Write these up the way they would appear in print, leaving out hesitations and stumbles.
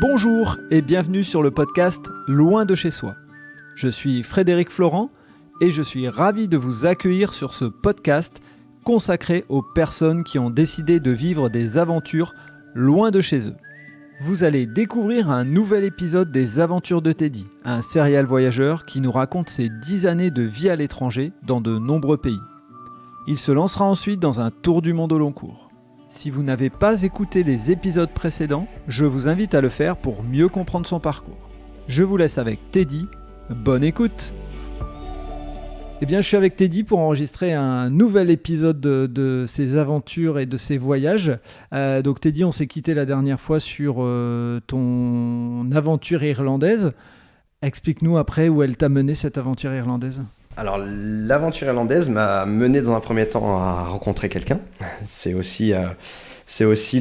Bonjour et bienvenue sur le podcast Loin de chez soi. Je suis Frédéric Florent et je suis ravi de vous accueillir sur ce podcast consacré aux personnes qui ont décidé de vivre des aventures loin de chez eux. Vous allez découvrir un nouvel épisode des Aventures de Teddy, un serial voyageur qui nous raconte ses 10 années de vie à l'étranger dans de nombreux pays. Il se lancera ensuite dans un tour du monde au long cours. Si vous n'avez pas écouté les épisodes précédents, je vous invite à le faire pour mieux comprendre son parcours. Je vous laisse avec Teddy. Bonne écoute! Eh bien, je suis avec Teddy pour enregistrer un nouvel épisode de ses aventures et de ses voyages. Donc Teddy, on s'est quitté la dernière fois sur ton aventure irlandaise. Explique-nous après où elle t'a mené cette aventure irlandaise. Alors, l'aventure irlandaise m'a mené dans un premier temps à rencontrer quelqu'un. C'est aussi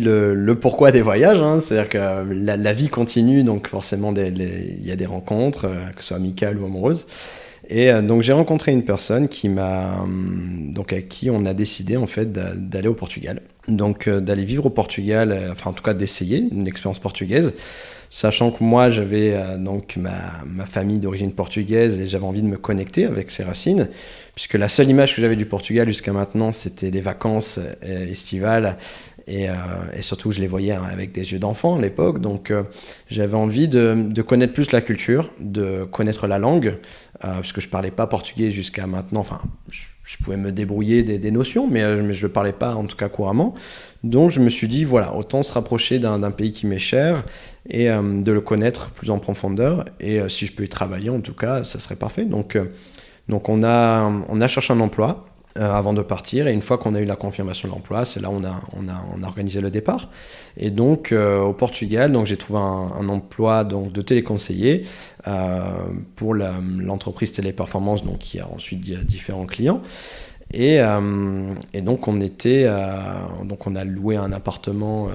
le pourquoi des voyages, hein. C'est-à-dire que la vie continue, donc forcément il y a des rencontres, que ce soit amicales ou amoureuses. Et donc j'ai rencontré une personne avec qui on a décidé en fait d'aller au Portugal. Donc d'aller vivre au Portugal, enfin en tout cas d'essayer une expérience portugaise, sachant que moi j'avais donc ma famille d'origine portugaise et j'avais envie de me connecter avec ses racines, puisque la seule image que j'avais du Portugal jusqu'à maintenant c'était les vacances estivales. Et surtout, je les voyais avec des yeux d'enfant à l'époque. Donc, j'avais envie de connaître plus la culture, de connaître la langue, puisque je ne parlais pas portugais jusqu'à maintenant. Enfin, je pouvais me débrouiller des notions, mais je ne le parlais pas, en tout cas, couramment. Donc, je me suis dit, voilà, autant se rapprocher d'un pays qui m'est cher et de le connaître plus en profondeur. Et si je peux y travailler, en tout cas, ça serait parfait. Donc on a cherché un emploi. Avant de partir, et une fois qu'on a eu la confirmation de l'emploi, c'est là où on a organisé le départ. Et donc au Portugal, donc j'ai trouvé un emploi donc de téléconseiller pour l'entreprise Téléperformance, donc qui a ensuite différents clients. Et donc on a loué un appartement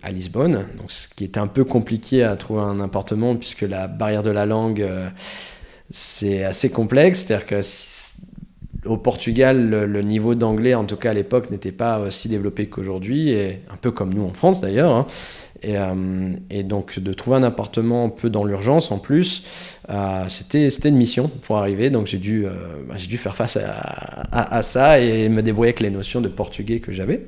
à Lisbonne, donc ce qui était un peu compliqué à trouver un appartement puisque la barrière de la langue c'est assez complexe, c'est-à-dire que au Portugal, le niveau d'anglais, en tout cas à l'époque, n'était pas aussi développé qu'aujourd'hui, et un peu comme nous en France d'ailleurs. Hein. Et donc de trouver un appartement un peu dans l'urgence en plus, c'était une mission pour arriver. Donc j'ai dû faire face à ça et me débrouiller avec les notions de portugais que j'avais.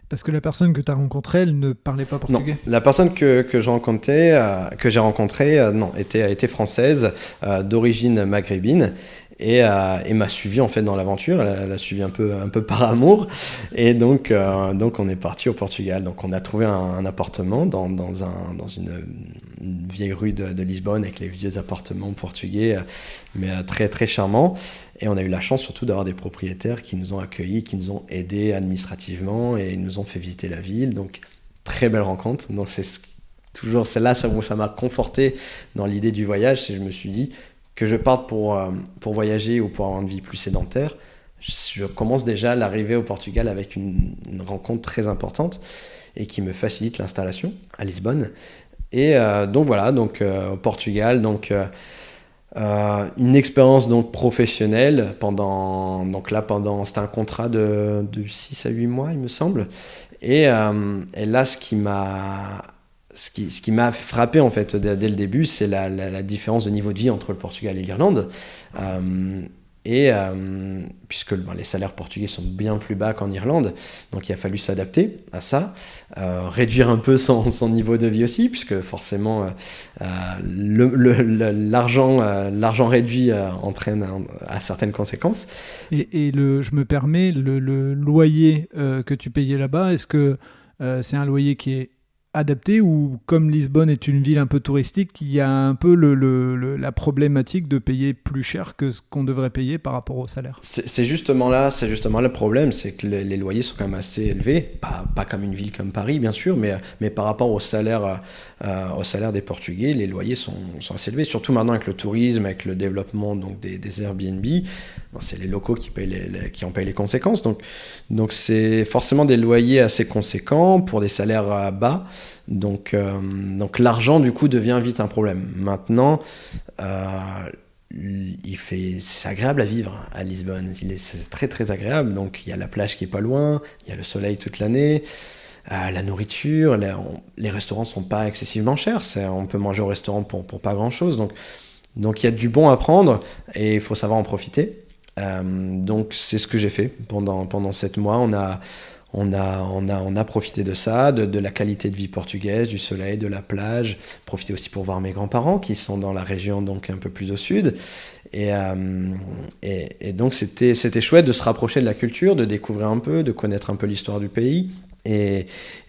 Parce que la personne que tu as rencontrée, elle ne parlait pas portugais. Non, la personne que j'ai rencontrée, était française, d'origine maghrébine. Et m'a suivi en fait dans l'aventure. Elle a suivi un peu par amour, et donc on est parti au Portugal. Donc on a trouvé un appartement dans une vieille rue de Lisbonne avec les vieux appartements portugais, mais très très charmants. Et on a eu la chance surtout d'avoir des propriétaires qui nous ont accueillis, qui nous ont aidés administrativement et nous ont fait visiter la ville. Donc très belle rencontre. Donc c'est toujours celle-là, ça m'a conforté dans l'idée du voyage. Je me suis dit que je parte pour voyager ou pour avoir une vie plus sédentaire, je commence déjà l'arrivée au Portugal avec une rencontre très importante et qui me facilite l'installation à Lisbonne. Et donc voilà, au Portugal, une expérience donc professionnelle c'était un contrat de 6 à 8 mois, il me semble. Et là, ce qui m'a frappé en fait dès le début, c'est la différence de niveau de vie entre le Portugal et l'Irlande. Puisque les salaires portugais sont bien plus bas qu'en Irlande, donc il a fallu s'adapter à ça, réduire un peu son niveau de vie aussi, puisque forcément l'argent réduit entraîne à certaines conséquences. Et je me permets, le loyer que tu payais là-bas, est-ce que c'est un loyer qui est adapté, ou comme Lisbonne est une ville un peu touristique, il y a un peu la problématique de payer plus cher que ce qu'on devrait payer par rapport au salaire? C'est justement le problème, c'est que les loyers sont quand même assez élevés, pas comme une ville comme Paris bien sûr, mais par rapport au salaire des Portugais, les loyers sont assez élevés, surtout maintenant avec le tourisme, avec le développement donc des Airbnb. C'est les locaux qui en payent les conséquences, donc c'est forcément des loyers assez conséquents pour des salaires bas. Donc l'argent du coup devient vite un problème. Maintenant, c'est agréable à vivre à Lisbonne. C'est très très agréable. Donc il y a la plage qui est pas loin, il y a le soleil toute l'année. La nourriture, les restaurants sont pas excessivement chers. On peut manger au restaurant pour pas grand-chose. Donc il y a du bon à prendre et il faut savoir en profiter. Donc c'est ce que j'ai fait pendant 7 mois. On a profité de ça, de la qualité de vie portugaise, du soleil, de la plage. Profité aussi pour voir mes grands-parents qui sont dans la région, donc un peu plus au sud. Et donc c'était chouette de se rapprocher de la culture, de découvrir un peu, de connaître un peu l'histoire du pays. Et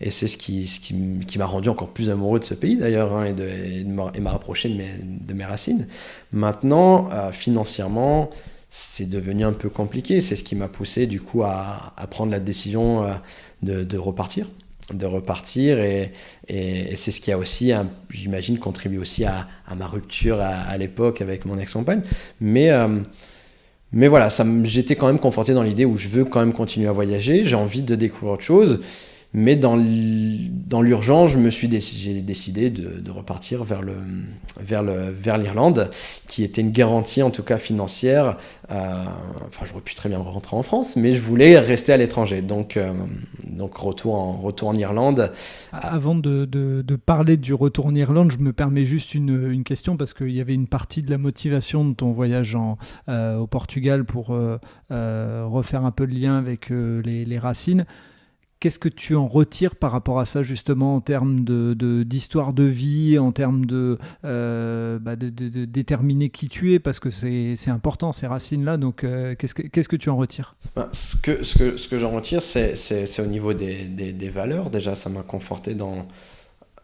c'est ce qui m'a rendu encore plus amoureux de ce pays d'ailleurs, hein, et m'a rapproché de mes racines. Maintenant, financièrement, c'est devenu un peu compliqué. C'est ce qui m'a poussé du coup à prendre la décision de repartir. Et c'est ce qui a aussi, j'imagine, contribué aussi à ma rupture à l'époque avec mon ex-compagne. Mais voilà, j'étais quand même conforté dans l'idée où je veux quand même continuer à voyager, j'ai envie de découvrir autre chose. Mais dans l'urgence, j'ai décidé de repartir vers l'Irlande, qui était une garantie, en tout cas financière. Enfin, j'aurais pu très bien rentrer en France, mais je voulais rester à l'étranger. Donc retour en Irlande. Avant de parler du retour en Irlande, je me permets juste une question, parce qu'il y avait une partie de la motivation de ton voyage au Portugal pour refaire un peu le lien avec les racines. Qu'est-ce que tu en retires par rapport à ça, justement, en termes d'histoire de vie, en termes de déterminer qui tu es, parce que c'est important, ces racines-là. Donc, qu'est-ce que tu en retires ? Ce que j'en retire, c'est au niveau des valeurs. Déjà, ça m'a conforté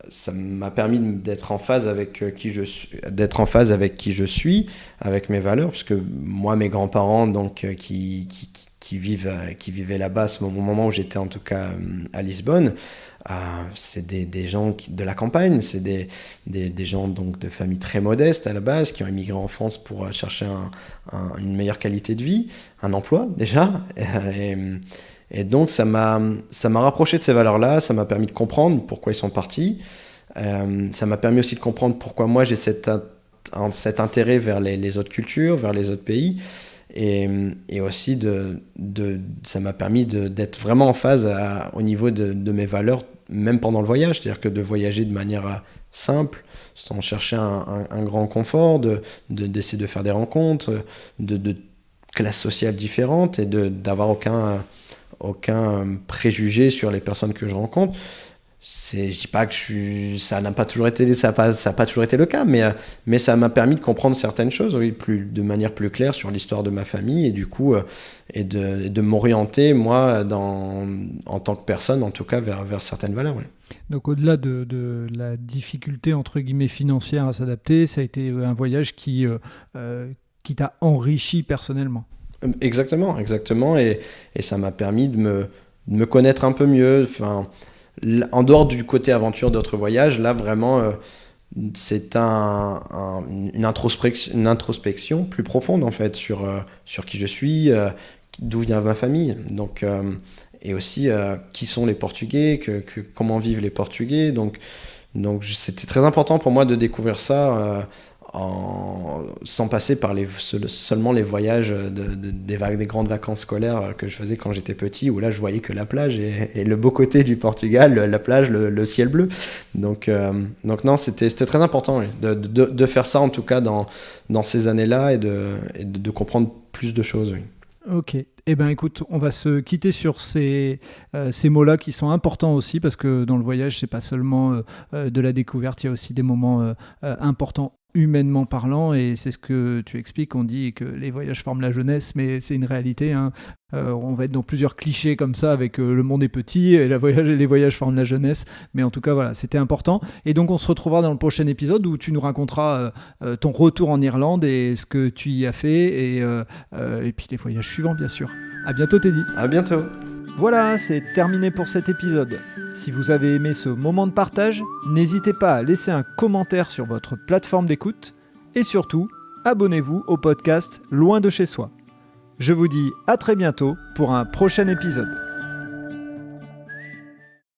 ça m'a permis d'être en phase avec qui je suis, avec mes valeurs, parce que moi, mes grands-parents, donc qui vivaient là-bas à ce moment où j'étais en tout cas à Lisbonne, c'est des gens de la campagne, c'est des gens donc de familles très modestes à la base, qui ont immigré en France pour chercher une meilleure qualité de vie, un emploi déjà, et donc ça m'a rapproché de ces valeurs-là, ça m'a permis de comprendre pourquoi ils sont partis, ça m'a permis aussi de comprendre pourquoi moi j'ai cet intérêt vers les autres cultures, vers les autres pays. Et aussi ça m'a permis d'être vraiment en phase au niveau de mes valeurs, même pendant le voyage, c'est-à-dire que de voyager de manière simple, sans chercher un grand confort, d'essayer de faire des rencontres, de classes sociales différentes, et d'avoir aucun préjugé sur les personnes que je rencontre. Je dis pas que ça n'a pas toujours été le cas, mais ça m'a permis de comprendre certaines choses, oui, de manière plus claire sur l'histoire de ma famille, et du coup et de m'orienter moi en tant que personne, en tout cas vers certaines valeurs. Oui. Donc au-delà de la difficulté entre guillemets financière à s'adapter, ça a été un voyage qui t'a enrichi personnellement. Exactement, et ça m'a permis de me connaître un peu mieux. Enfin, en dehors du côté aventure d'autres voyages, là vraiment c'est une introspection plus profonde en fait sur qui je suis, d'où vient ma famille, donc et aussi qui sont les Portugais, comment vivent les Portugais, donc c'était très important pour moi de découvrir ça sans passer par seulement les voyages des grandes vacances scolaires que je faisais quand j'étais petit, où là je voyais que la plage et le beau côté du Portugal, la plage, le ciel bleu. Donc non, c'était très important, oui, de faire ça en tout cas dans ces années-là, et de comprendre plus de choses. Oui. Ok. Eh bien écoute, on va se quitter sur ces mots-là qui sont importants aussi, parce que dans le voyage, c'est pas seulement de la découverte, il y a aussi des moments importants humainement parlant, et c'est ce que tu expliques. On dit que les voyages forment la jeunesse, mais c'est une réalité, hein. On va être dans plusieurs clichés comme ça avec le monde est petit et les voyages forment la jeunesse, mais en tout cas voilà, c'était important. Et donc on se retrouvera dans le prochain épisode où tu nous raconteras ton retour en Irlande et ce que tu y as fait, et puis les voyages suivants bien sûr. À bientôt Teddy. À bientôt. Voilà, c'est terminé pour cet épisode. Si vous avez aimé ce moment de partage, n'hésitez pas à laisser un commentaire sur votre plateforme d'écoute, et surtout, abonnez-vous au podcast Loin de chez soi. Je vous dis à très bientôt pour un prochain épisode.